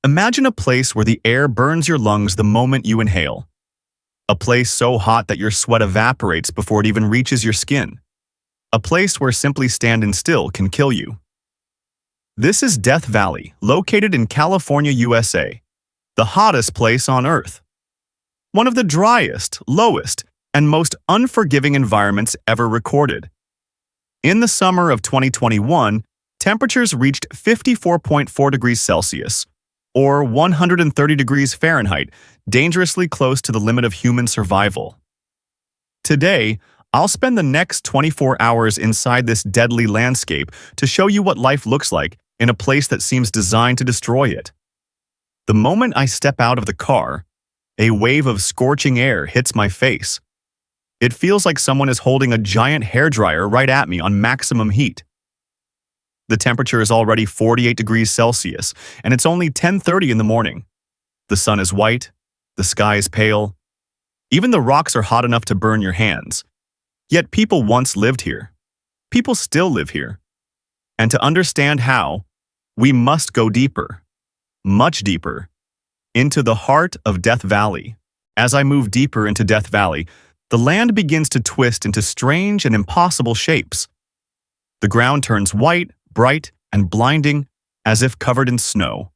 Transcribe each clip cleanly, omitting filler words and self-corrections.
Imagine a place where the air burns your lungs the moment you inhale. A place so hot that your sweat evaporates before it even reaches your skin. A place where simply standing still can kill you. This is Death Valley, located in California, USA, the hottest place on Earth. One of the driest, lowest, and most unforgiving environments ever recorded. In the summer of 2021, temperatures reached 54.4 degrees Celsius, or 130 degrees Fahrenheit, dangerously close to the limit of human survival. Today, I'll spend the next 24 hours inside this deadly landscape to show you what life looks like in a place that seems designed to destroy it. The moment I step out of the car, a wave of scorching air hits my face. It feels like someone is holding a giant hairdryer right at me on maximum heat. The temperature is already 48 degrees Celsius, and it's only 10:30 in the morning. The sun is white, the sky is pale. Even the rocks are hot enough to burn your hands. Yet people once lived here. People still live here. And to understand how, we must go deeper, much deeper, into the heart of Death Valley. As I move deeper into Death Valley, the land begins to twist into strange and impossible shapes. The ground turns white, bright, and blinding, as if covered in snow.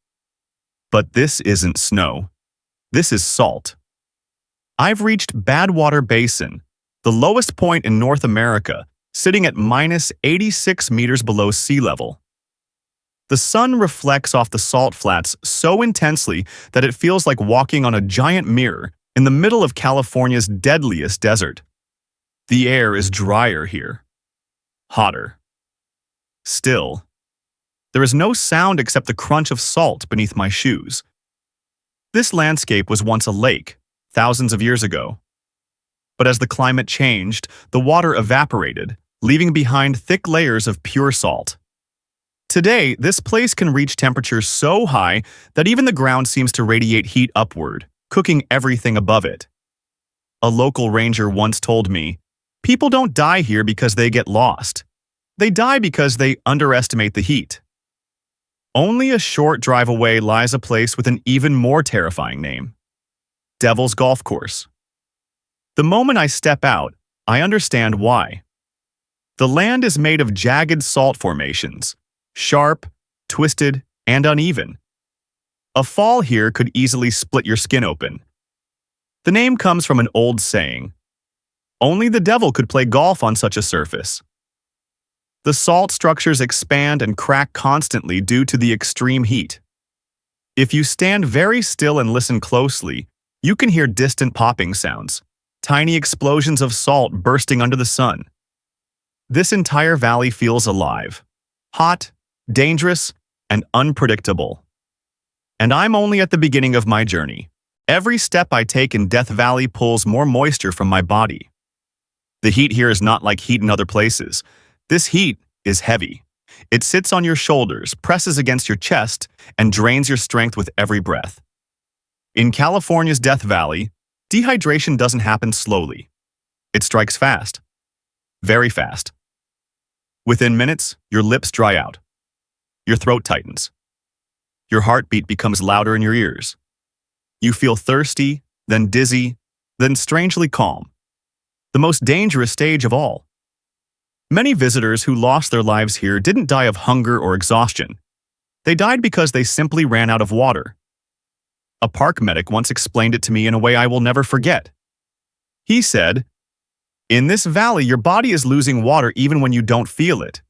But this isn't snow. This is salt. I've reached Badwater Basin, the lowest point in North America, sitting at minus 86 meters below sea level. The sun reflects off the salt flats so intensely that it feels like walking on a giant mirror in the middle of California's deadliest desert. The air is drier here, hotter. Still, there is no sound except the crunch of salt beneath my shoes. This landscape was once a lake, thousands of years ago. But as the climate changed, the water evaporated, leaving behind thick layers of pure salt. Today, this place can reach temperatures so high that even the ground seems to radiate heat upward, cooking everything above it. A local ranger once told me, "People don't die here because they get lost. They die because they underestimate the heat." Only a short drive away lies a place with an even more terrifying name: Devil's Golf Course. The moment I step out, I understand why. The land is made of jagged salt formations, sharp, twisted, and uneven. A fall here could easily split your skin open. The name comes from an old saying: only the devil could play golf on such a surface. The salt structures expand and crack constantly due to the extreme heat. If you stand very still and listen closely, you can hear distant popping sounds, tiny explosions of salt bursting under the sun. This entire valley feels alive, hot, dangerous, and unpredictable. And I'm only at the beginning of my journey. Every step I take in Death Valley pulls more moisture from my body. The heat here is not like heat in other places. This heat is heavy. It sits on your shoulders, presses against your chest, and drains your strength with every breath. In California's Death Valley, dehydration doesn't happen slowly. It strikes fast. Very fast. Within minutes, your lips dry out. Your throat tightens. Your heartbeat becomes louder in your ears. You feel thirsty, then dizzy, then strangely calm. The most dangerous stage of all. Many visitors who lost their lives here didn't die of hunger or exhaustion. They died because they simply ran out of water. A park medic once explained it to me in a way I will never forget. He said, "In this valley, your body is losing water even when you don't feel it.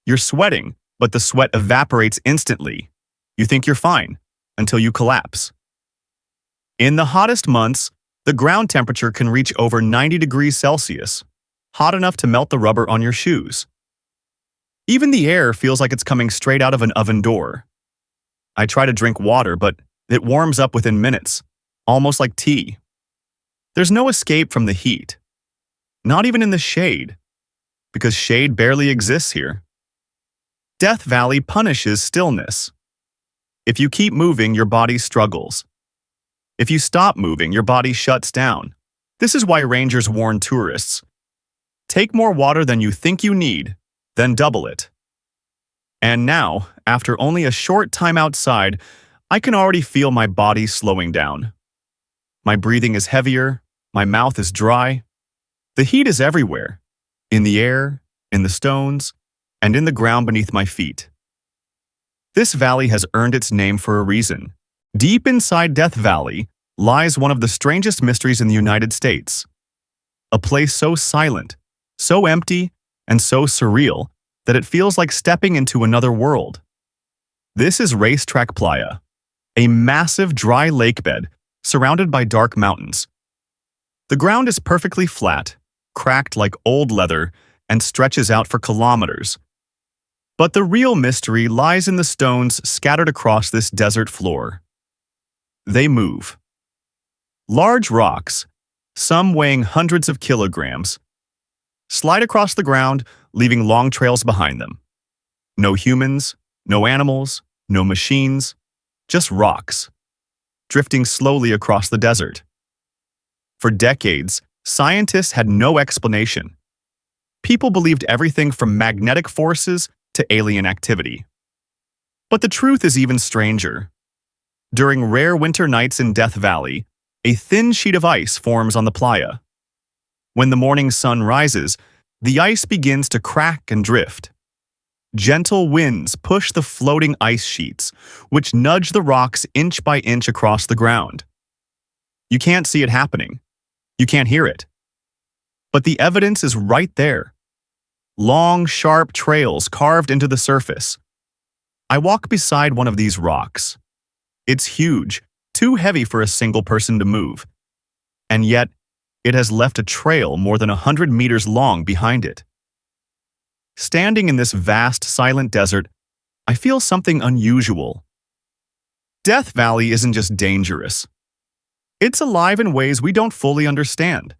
You're sweating, but the sweat evaporates instantly. You think you're fine, until you collapse." In the hottest months, the ground temperature can reach over 90 degrees Celsius. Hot enough to melt the rubber on your shoes. Even the air feels like it's coming straight out of an oven door. I try to drink water, but it warms up within minutes, almost like tea. There's no escape from the heat. Not even in the shade, because shade barely exists here. Death Valley punishes stillness. If you keep moving, your body struggles. If you stop moving, your body shuts down. This is why rangers warn tourists: take more water than you think you need, then double it. And now, after only a short time outside, I can already feel my body slowing down. My breathing is heavier, my mouth is dry. The heat is everywhere, in the air, in the stones, and in the ground beneath my feet. This valley has earned its name for a reason. Deep inside Death Valley lies one of the strangest mysteries in the United States. A place so silent, so empty, and so surreal that it feels like stepping into another world. This is Racetrack Playa, a massive dry lake bed surrounded by dark mountains. The ground is perfectly flat, cracked like old leather, and stretches out for kilometers. But the real mystery lies in the stones scattered across this desert floor. They move. Large rocks, some weighing hundreds of kilograms, slide across the ground, leaving long trails behind them. No humans, no animals, no machines, just rocks, drifting slowly across the desert. For decades, scientists had no explanation. People believed everything from magnetic forces to alien activity. But the truth is even stranger. During rare winter nights in Death Valley, a thin sheet of ice forms on the playa. When the morning sun rises, the ice begins to crack and drift. Gentle winds push the floating ice sheets, which nudge the rocks inch by inch across the ground. You can't see it happening. You can't hear it. But the evidence is right there. Long, sharp trails carved into the surface. I walk beside one of these rocks. It's huge, too heavy for a single person to move. And yet, it has left a trail more than 100 meters long behind it. Standing in this vast, silent desert, I feel something unusual. Death Valley isn't just dangerous. It's alive in ways we don't fully understand.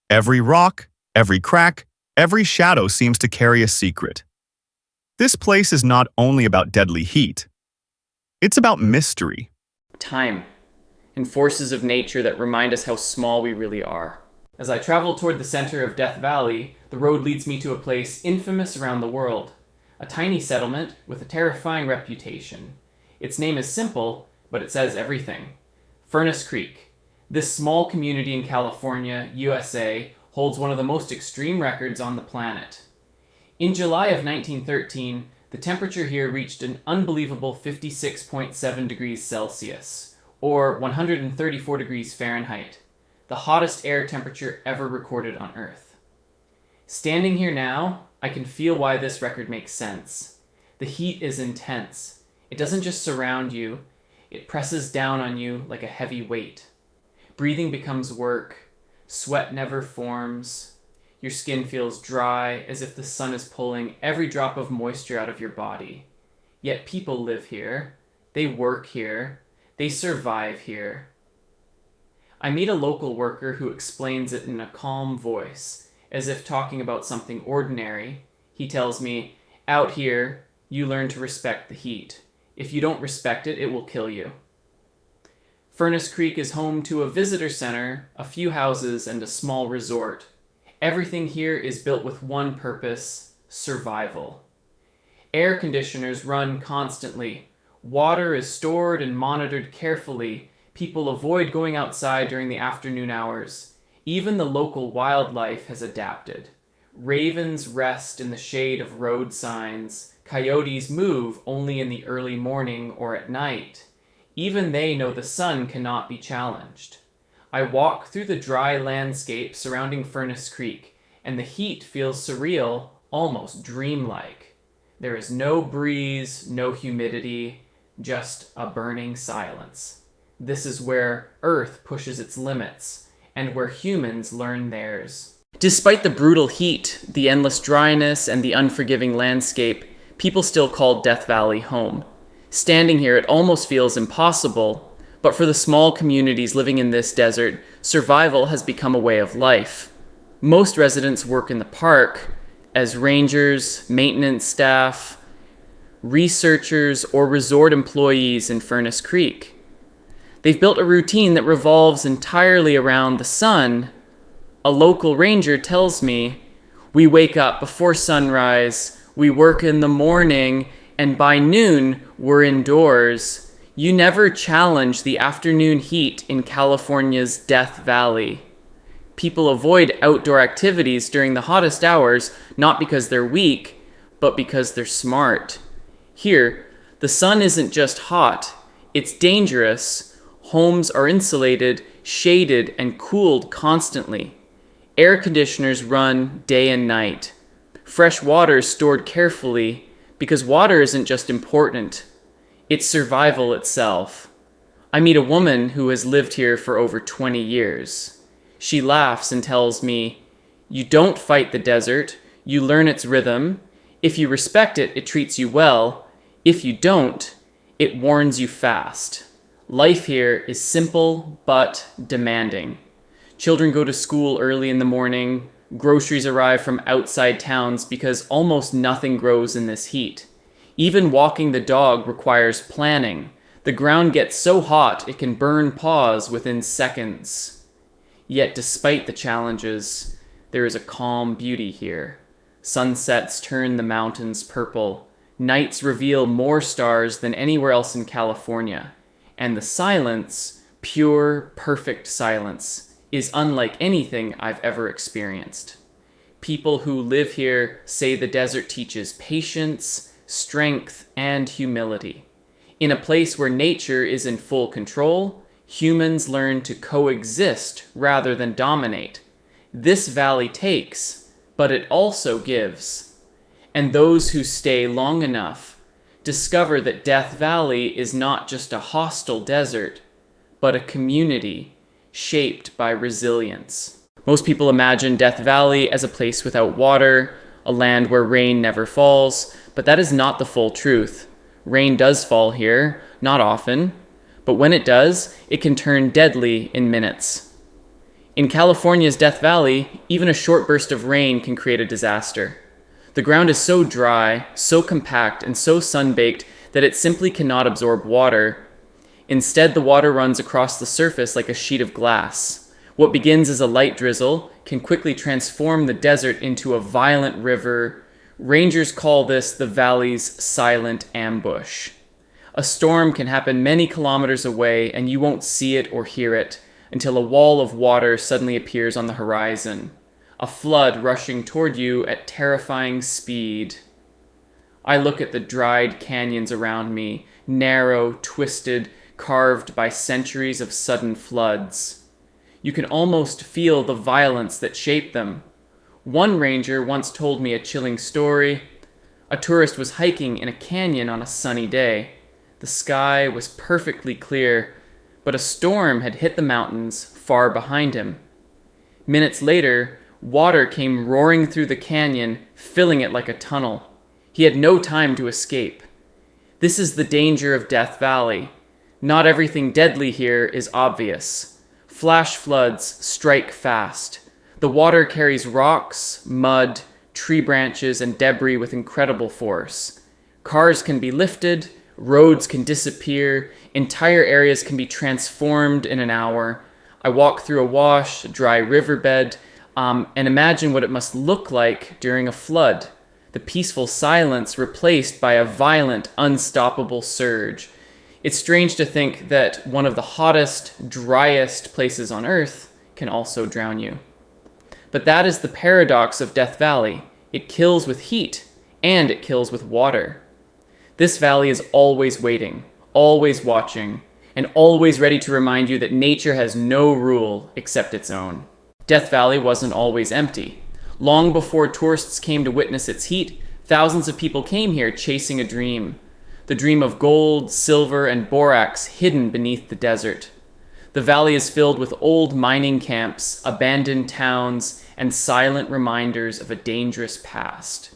Every rock, every crack, every shadow seems to carry a secret. This place is not only about deadly heat. It's about mystery. Time, and forces of nature that remind us how small we really are. As I travel toward the center of Death Valley, the road leads me to a place infamous around the world. A tiny settlement with a terrifying reputation. Its name is simple, but it says everything. Furnace Creek. This small community in California, USA, holds one of the most extreme records on the planet. In July of 1913, the temperature here reached an unbelievable 56.7 degrees Celsius, or 134 degrees Fahrenheit, the hottest air temperature ever recorded on Earth. Standing here now, I can feel why this record makes sense. The heat is intense. It doesn't just surround you, it presses down on you like a heavy weight. Breathing becomes work, sweat never forms, your skin feels dry as if the sun is pulling every drop of moisture out of your body. Yet people live here, they work here, they survive here. I meet a local worker who explains it in a calm voice, as if talking about something ordinary. He tells me, "Out here, you learn to respect the heat. If you don't respect it, it will kill you." Furnace Creek is home to a visitor center, a few houses, and a small resort. Everything here is built with one purpose: survival. Air conditioners run constantly. Water is stored and monitored carefully. People avoid going outside during the afternoon hours. Even the local wildlife has adapted. Ravens rest in the shade of road signs. Coyotes move only in the early morning or at night. Even they know the sun cannot be challenged. I walk through the dry landscape surrounding Furnace Creek, and the heat feels surreal, almost dreamlike. There is no breeze, no humidity, just a burning silence. This is where Earth pushes its limits, and where humans learn theirs. Despite the brutal heat, the endless dryness, and the unforgiving landscape, people still call Death Valley home. Standing here, it almost feels impossible, but for the small communities living in this desert, survival has become a way of life. Most residents work in the park as rangers, maintenance staff, researchers, or resort employees in Furnace Creek. They've built a routine that revolves entirely around the sun. A local ranger tells me, "We wake up before sunrise, we work in the morning, and by noon, we're indoors. You never challenge the afternoon heat in California's Death Valley. People avoid outdoor activities during the hottest hours, not because they're weak, but because they're smart. Here, the sun isn't just hot, it's dangerous. Homes are insulated, shaded, and cooled constantly. Air conditioners run day and night. Fresh water is stored carefully because water isn't just important, it's survival itself. I meet a woman who has lived here for over 20 years. She laughs and tells me, "You don't fight the desert, you learn its rhythm. If you respect it, it treats you well. If you don't, it warns you fast." Life here is simple but demanding. Children go to school early in the morning. Groceries arrive from outside towns because almost nothing grows in this heat. Even walking the dog requires planning. The ground gets so hot it can burn paws within seconds. Yet despite the challenges, there is a calm beauty here. Sunsets turn the mountains purple. Nights reveal more stars than anywhere else in California. And the silence, pure, perfect silence, is unlike anything I've ever experienced. People who live here say the desert teaches patience, strength, and humility. In a place where nature is in full control, humans learn to coexist rather than dominate. This valley takes, but it also gives. And those who stay long enough discover that Death Valley is not just a hostile desert, but a community shaped by resilience. Most people imagine Death Valley as a place without water, a land where rain never falls, but that is not the full truth. Rain does fall here, not often, but when it does, it can turn deadly in minutes. In California's Death Valley, even a short burst of rain can create a disaster. The ground is so dry, so compact, and so sun-baked that it simply cannot absorb water. Instead, the water runs across the surface like a sheet of glass. What begins as a light drizzle can quickly transform the desert into a violent river. Rangers call this the valley's silent ambush. A storm can happen many kilometers away, and you won't see it or hear it until a wall of water suddenly appears on the horizon. A flood rushing toward you at terrifying speed. I look at the dried canyons around me, narrow, twisted, carved by centuries of sudden floods. You can almost feel the violence that shaped them. One ranger once told me a chilling story. A tourist was hiking in a canyon on a sunny day. The sky was perfectly clear, but a storm had hit the mountains far behind him. Minutes later, water came roaring through the canyon, filling it like a tunnel. He had no time to escape. This is the danger of Death Valley. Not everything deadly here is obvious. Flash floods strike fast. The water carries rocks, mud, tree branches, and debris with incredible force. Cars can be lifted, roads can disappear, entire areas can be transformed in an hour. I walk through a wash, a dry riverbed, and imagine what it must look like during a flood. The peaceful silence replaced by a violent, unstoppable surge. It's strange to think that one of the hottest, driest places on Earth can also drown you. But that is the paradox of Death Valley. It kills with heat, and it kills with water. This valley is always waiting, always watching, and always ready to remind you that nature has no rule except its own. Death Valley wasn't always empty. Long before tourists came to witness its heat, thousands of people came here chasing a dream. The dream of gold, silver, and borax hidden beneath the desert. The valley is filled with old mining camps, abandoned towns, and silent reminders of a dangerous past.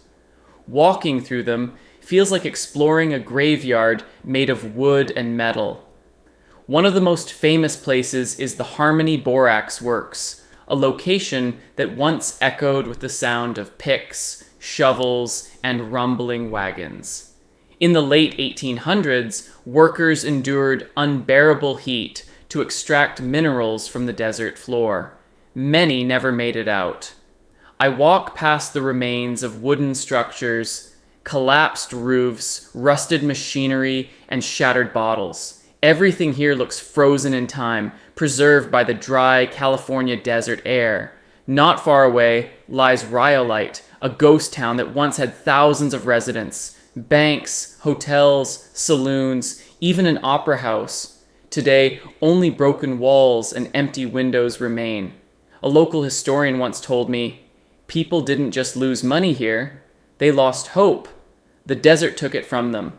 Walking through them feels like exploring a graveyard made of wood and metal. One of the most famous places is the Harmony Borax Works, a location that once echoed with the sound of picks, shovels, and rumbling wagons. In the late 1800s, workers endured unbearable heat to extract minerals from the desert floor. Many never made it out. I walk past the remains of wooden structures, collapsed roofs, rusted machinery, and shattered bottles. Everything here looks frozen in time, preserved by the dry California desert air. Not far away lies Rhyolite, a ghost town that once had thousands of residents, banks, hotels, saloons, even an opera house. Today, only broken walls and empty windows remain. A local historian once told me, "People didn't just lose money here, they lost hope. The desert took it from them."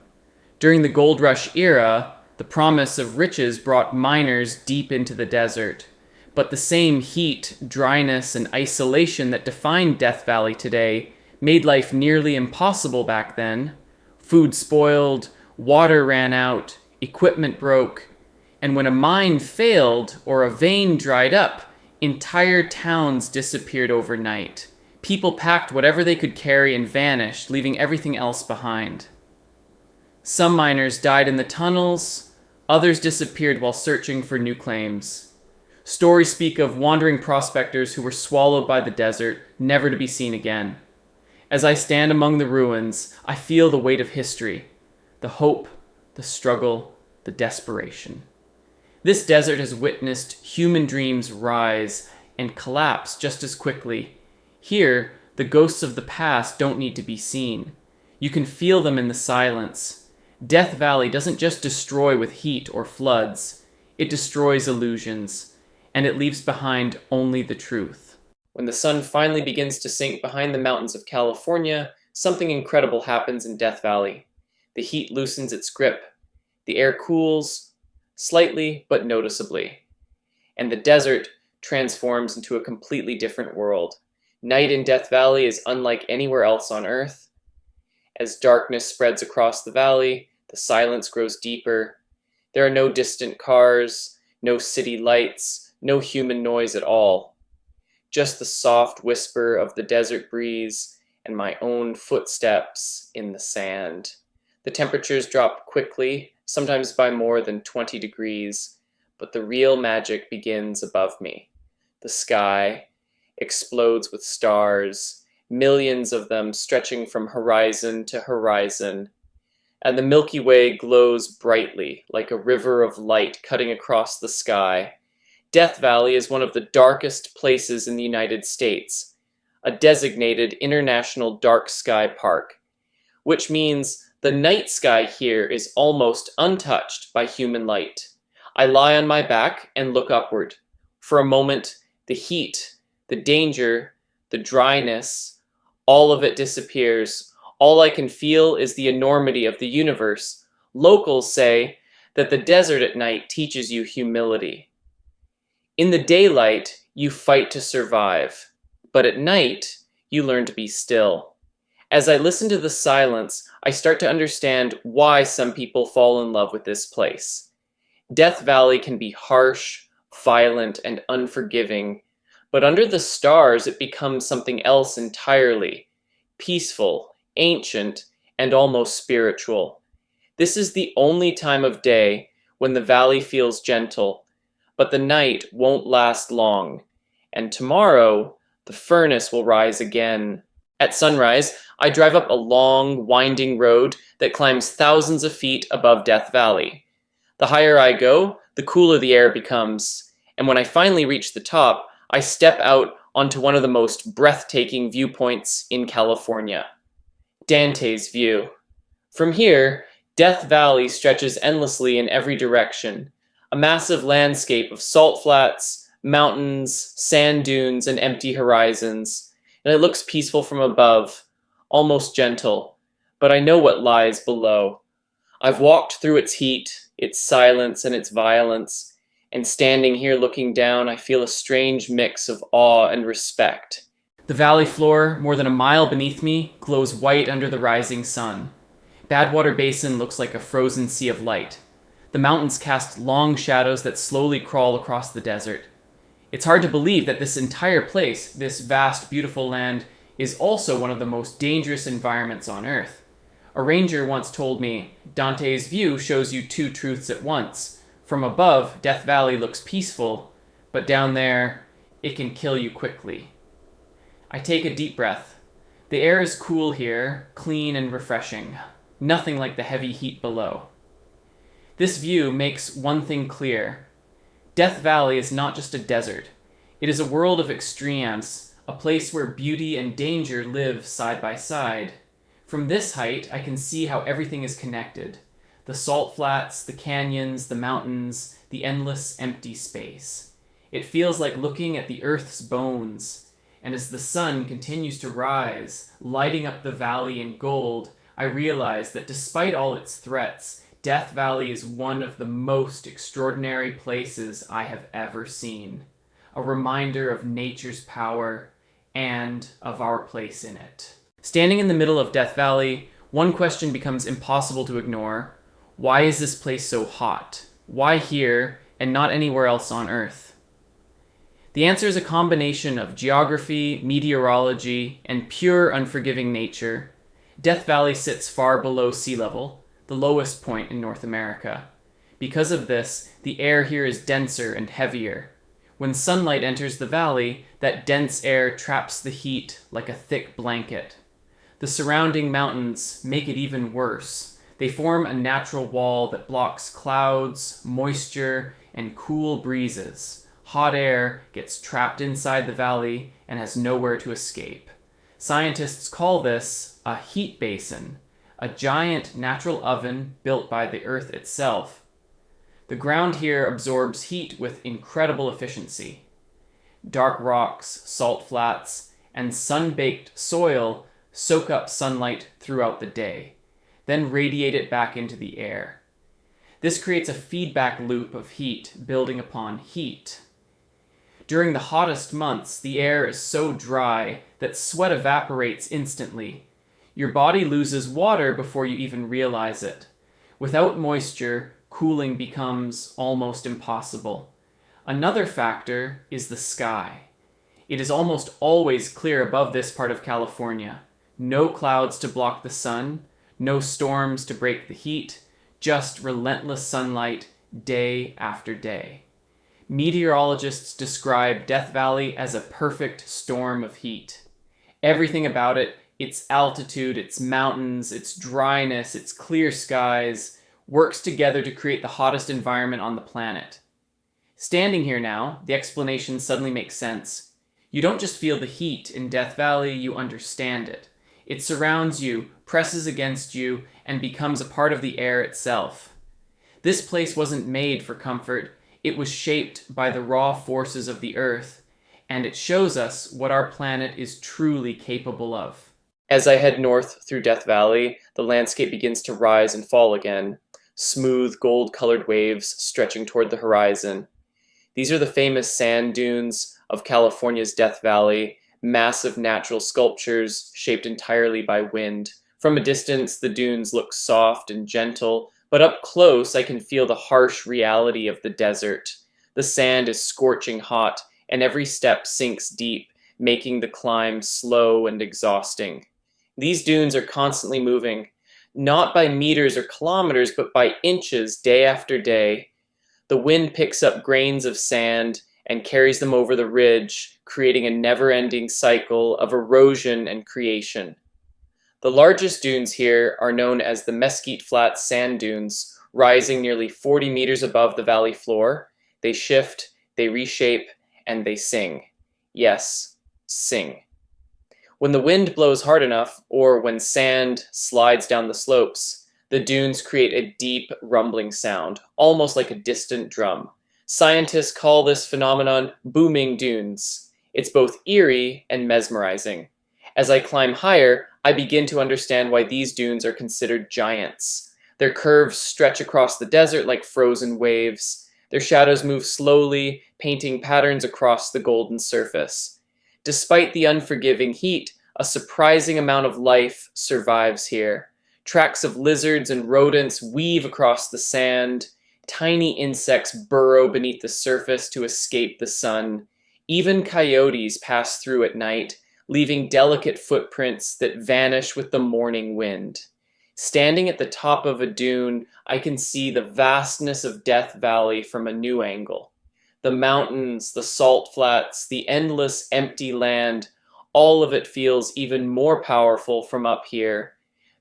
During the gold rush era, the promise of riches brought miners deep into the desert. But the same heat, dryness, and isolation that define Death Valley today made life nearly impossible back then. Food spoiled, water ran out, equipment broke, and when a mine failed or a vein dried up, entire towns disappeared overnight. People packed whatever they could carry and vanished, leaving everything else behind. Some miners died in the tunnels, others disappeared while searching for new claims. Stories speak of wandering prospectors who were swallowed by the desert, never to be seen again. As I stand among the ruins, I feel the weight of history, the hope, the struggle, the desperation. This desert has witnessed human dreams rise and collapse just as quickly. Here, the ghosts of the past don't need to be seen. You can feel them in the silence. Death Valley doesn't just destroy with heat or floods. It destroys illusions, and it leaves behind only the truth. When the sun finally begins to sink behind the mountains of California, something incredible happens in Death Valley. The heat loosens its grip. The air cools, slightly but noticeably. And the desert transforms into a completely different world. Night in Death Valley is unlike anywhere else on Earth. As darkness spreads across the valley, the silence grows deeper. There are no distant cars, no city lights, no human noise at all. Just the soft whisper of the desert breeze and my own footsteps in the sand. The temperatures drop quickly, sometimes by more than 20 degrees, but the real magic begins above me. The sky explodes with stars, millions of them stretching from horizon to horizon, and the Milky Way glows brightly like a river of light cutting across the sky. Death Valley is one of the darkest places in the United States, a designated International Dark Sky Park, which means the night sky here is almost untouched by human light. I lie on my back and look upward. For a moment, the heat, the danger, the dryness, all of it disappears. All I can feel is the enormity of the universe. Locals say that the desert at night teaches you humility. In the daylight, you fight to survive, but at night, you learn to be still. As I listen to the silence, I start to understand why some people fall in love with this place. Death Valley can be harsh, violent, and unforgiving, but under the stars it becomes something else entirely. Peaceful, ancient, and almost spiritual. This is the only time of day when the valley feels gentle, but the night won't last long, and tomorrow the furnace will rise again. At sunrise, I drive up a long, winding road that climbs thousands of feet above Death Valley. The higher I go, the cooler the air becomes, and when I finally reach the top, I step out onto one of the most breathtaking viewpoints in California. Dante's View. From here, Death Valley stretches endlessly in every direction, a massive landscape of salt flats, mountains, sand dunes, and empty horizons, and it looks peaceful from above, almost gentle, but I know what lies below. I've walked through its heat, its silence, and its violence, and standing here looking down, I feel a strange mix of awe and respect. The valley floor, more than a mile beneath me, glows white under the rising sun. Badwater Basin looks like a frozen sea of light. The mountains cast long shadows that slowly crawl across the desert. It's hard to believe that this entire place, this vast, beautiful land, is also one of the most dangerous environments on Earth. A ranger once told me, Dante's View shows you two truths at once. From above, Death Valley looks peaceful, but down there, it can kill you quickly. I take a deep breath. The air is cool here, clean and refreshing. Nothing like the heavy heat below. This view makes one thing clear. Death Valley is not just a desert. It is a world of extremes, a place where beauty and danger live side by side. From this height, I can see how everything is connected. The salt flats, the canyons, the mountains, the endless empty space. It feels like looking at the Earth's bones. And as the sun continues to rise, lighting up the valley in gold, I realize that despite all its threats, Death Valley is one of the most extraordinary places I have ever seen. A reminder of nature's power and of our place in it. Standing in the middle of Death Valley, one question becomes impossible to ignore. Why is this place so hot? Why here and not anywhere else on Earth? The answer is a combination of geography, meteorology, and pure unforgiving nature. Death Valley sits far below sea level, the lowest point in North America. Because of this, the air here is denser and heavier. When sunlight enters the valley, that dense air traps the heat like a thick blanket. The surrounding mountains make it even worse. They form a natural wall that blocks clouds, moisture, and cool breezes. Hot air gets trapped inside the valley and has nowhere to escape. Scientists call this a heat basin, a giant natural oven built by the Earth itself. The ground here absorbs heat with incredible efficiency. Dark rocks, salt flats, and sun-baked soil soak up sunlight throughout the day, then radiate it back into the air. This creates a feedback loop of heat building upon heat. During the hottest months, the air is so dry that sweat evaporates instantly. Your body loses water before you even realize it. Without moisture, cooling becomes almost impossible. Another factor is the sky. It is almost always clear above this part of California. No clouds to block the sun, no storms to break the heat, just relentless sunlight day after day. Meteorologists describe Death Valley as a perfect storm of heat. Everything about it, its altitude, its mountains, its dryness, its clear skies, works together to create the hottest environment on the planet. Standing here now, the explanation suddenly makes sense. You don't just feel the heat in Death Valley, you understand it. It surrounds you, presses against you, and becomes a part of the air itself. This place wasn't made for comfort. It was shaped by the raw forces of the Earth, and it shows us what our planet is truly capable of. As I head north through Death Valley, the landscape begins to rise and fall again, smooth gold-colored waves stretching toward the horizon. These are the famous sand dunes of California's Death Valley, massive natural sculptures shaped entirely by wind. From a distance, the dunes look soft and gentle, but up close I can feel the harsh reality of the desert. The sand is scorching hot, and every step sinks deep, making the climb slow and exhausting. These dunes are constantly moving, not by meters or kilometers, but by inches day after day. The wind picks up grains of sand and carries them over the ridge, creating a never-ending cycle of erosion and creation. The largest dunes here are known as the Mesquite Flats sand dunes, rising nearly 40 meters above the valley floor. They shift, they reshape, and they sing. Yes, sing. When the wind blows hard enough, or when sand slides down the slopes, the dunes create a deep, rumbling sound, almost like a distant drum. Scientists call this phenomenon booming dunes. It's both eerie and mesmerizing. As I climb higher, I begin to understand why these dunes are considered giants. Their curves stretch across the desert like frozen waves. Their shadows move slowly, painting patterns across the golden surface. Despite the unforgiving heat, a surprising amount of life survives here. Tracks of lizards and rodents weave across the sand. Tiny insects burrow beneath the surface to escape the sun. Even coyotes pass through at night, leaving delicate footprints that vanish with the morning wind. Standing at the top of a dune, I can see the vastness of Death Valley from a new angle. The mountains, the salt flats, the endless empty land, all of it feels even more powerful from up here.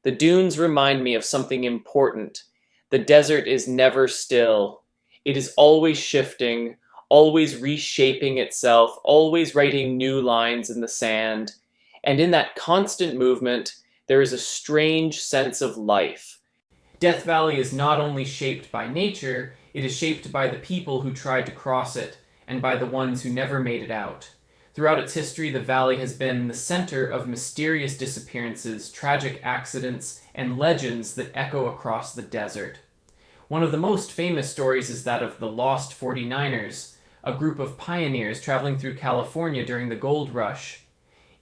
The dunes remind me of something important. The desert is never still. It is always shifting, always reshaping itself, always writing new lines in the sand. And in that constant movement, there is a strange sense of life. Death Valley is not only shaped by nature, it is shaped by the people who tried to cross it, and by the ones who never made it out. Throughout its history, the valley has been the center of mysterious disappearances, tragic accidents, and legends that echo across the desert. One of the most famous stories is that of the Lost 49ers, a group of pioneers traveling through California during the gold rush.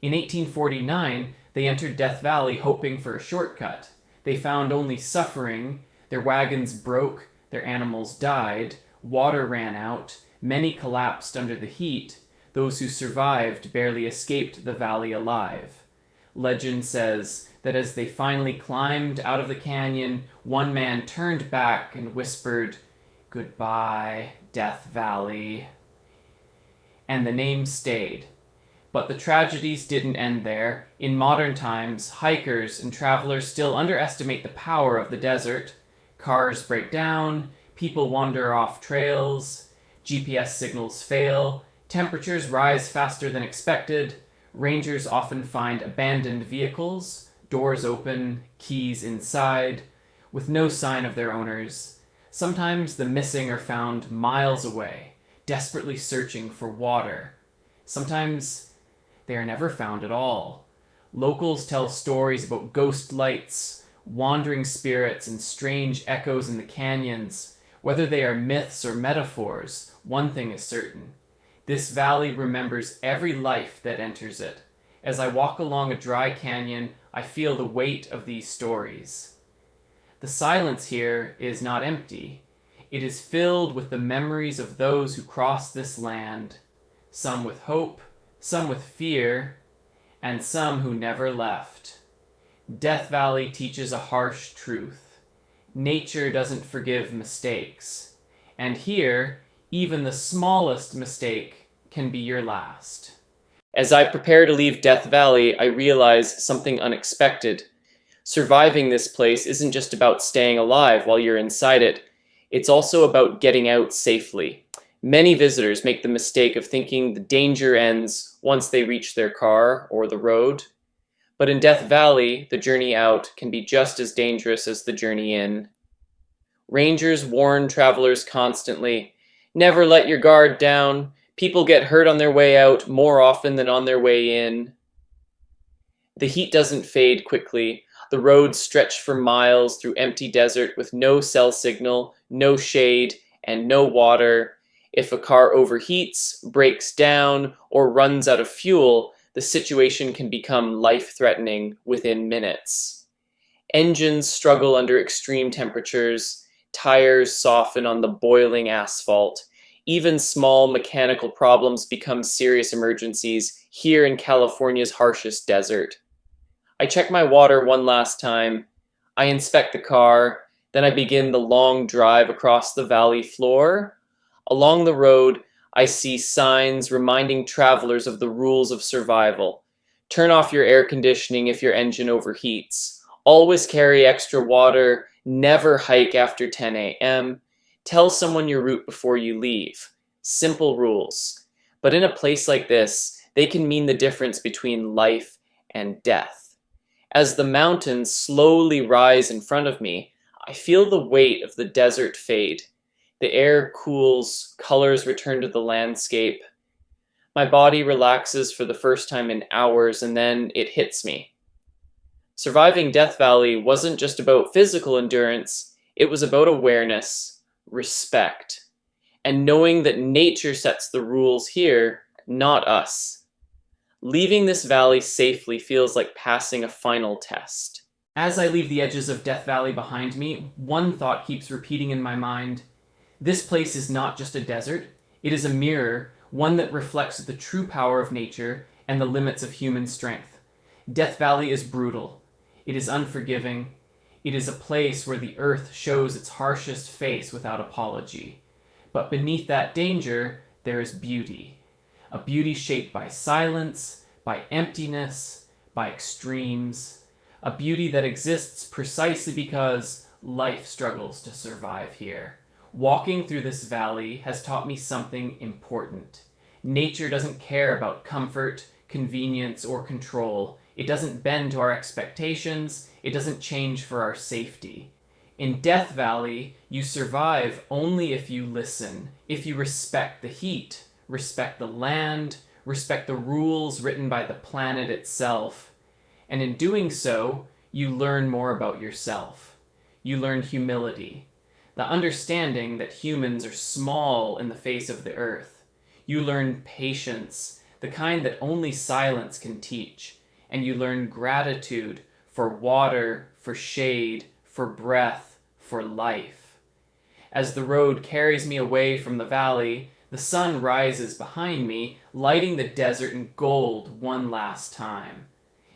In 1849, they entered Death Valley hoping for a shortcut. They found only suffering, their wagons broke, their animals died, water ran out, many collapsed under the heat. Those who survived barely escaped the valley alive. Legend says that as they finally climbed out of the canyon, one man turned back and whispered, "Goodbye, Death Valley." And the name stayed. But the tragedies didn't end there. In modern times, hikers and travelers still underestimate the power of the desert. Cars break down, people wander off trails, GPS signals fail, temperatures rise faster than expected, rangers often find abandoned vehicles, doors open, keys inside, with no sign of their owners. Sometimes the missing are found miles away, desperately searching for water. Sometimes they are never found at all. Locals tell stories about ghost lights, wandering spirits, and strange echoes in the canyons. Whether they are myths or metaphors, one thing is certain. This valley remembers every life that enters it. As I walk along a dry canyon, I feel the weight of these stories. The silence here is not empty. It is filled with the memories of those who crossed this land, some with hope, some with fear, and some who never left. Death Valley teaches a harsh truth. Nature doesn't forgive mistakes. And here, even the smallest mistake can be your last. As I prepare to leave Death Valley, I realize something unexpected. Surviving this place isn't just about staying alive while you're inside it. It's also about getting out safely. Many visitors make the mistake of thinking the danger ends once they reach their car or the road. But in Death Valley, the journey out can be just as dangerous as the journey in. Rangers warn travelers constantly, "Never let your guard down. People get hurt on their way out more often than on their way in." The heat doesn't fade quickly. The roads stretch for miles through empty desert with no cell signal, no shade, and no water. If a car overheats, breaks down, or runs out of fuel, the situation can become life-threatening within minutes. Engines struggle under extreme temperatures, tires soften on the boiling asphalt. Even small mechanical problems become serious emergencies here in California's harshest desert. I check my water one last time. I inspect the car, then I begin the long drive across the valley floor. Along the road, I see signs reminding travelers of the rules of survival. Turn off your air conditioning if your engine overheats. Always carry extra water. Never hike after 10 a.m. Tell someone your route before you leave. Simple rules. But in a place like this, they can mean the difference between life and death. As the mountains slowly rise in front of me, I feel the weight of the desert fade. The air cools, colors return to the landscape. My body relaxes for the first time in hours, and then it hits me. Surviving Death Valley wasn't just about physical endurance, it was about awareness, respect, and knowing that nature sets the rules here, not us. Leaving this valley safely feels like passing a final test. As I leave the edges of Death Valley behind me, one thought keeps repeating in my mind. This place is not just a desert, it is a mirror, one that reflects the true power of nature and the limits of human strength. Death Valley is brutal. It is unforgiving. It is a place where the earth shows its harshest face without apology. But beneath that danger, there is beauty. A beauty shaped by silence, by emptiness, by extremes. A beauty that exists precisely because, life struggles to survive here. Walking through this valley has taught me something important. Nature doesn't care about comfort, convenience, or control. It doesn't bend to our expectations. It doesn't change for our safety. In Death Valley, you survive only if you listen, if you respect the heat, respect the land, respect the rules written by the planet itself. And in doing so, you learn more about yourself. You learn humility, the understanding that humans are small in the face of the earth. You learn patience, the kind that only silence can teach. And you learn gratitude for water, for shade, for breath, for life. As the road carries me away from the valley, the sun rises behind me, lighting the desert in gold one last time.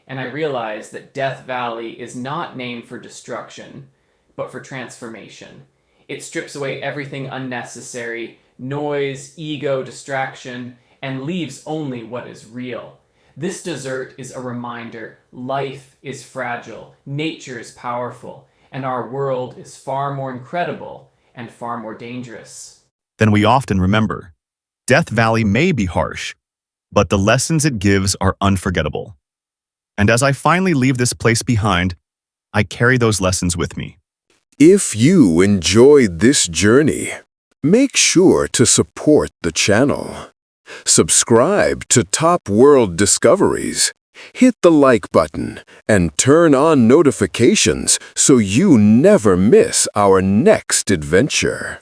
And I realize that Death Valley is not named for destruction, but for transformation. It strips away everything unnecessary, noise, ego, distraction, and leaves only what is real. This desert is a reminder life is fragile, nature is powerful, and our world is far more incredible and far more dangerous Then we often remember. Death Valley may be harsh, but the lessons it gives are unforgettable. And as I finally leave this place behind, I carry those lessons with me. If you enjoyed this journey, make sure to support the channel. Subscribe to Top World Discoveries. Hit the like button and turn on notifications so you never miss our next adventure.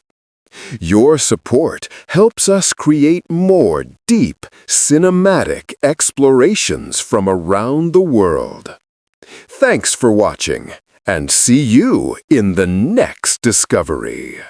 Your support helps us create more deep, cinematic explorations from around the world. Thanks for watching, and see you in the next discovery.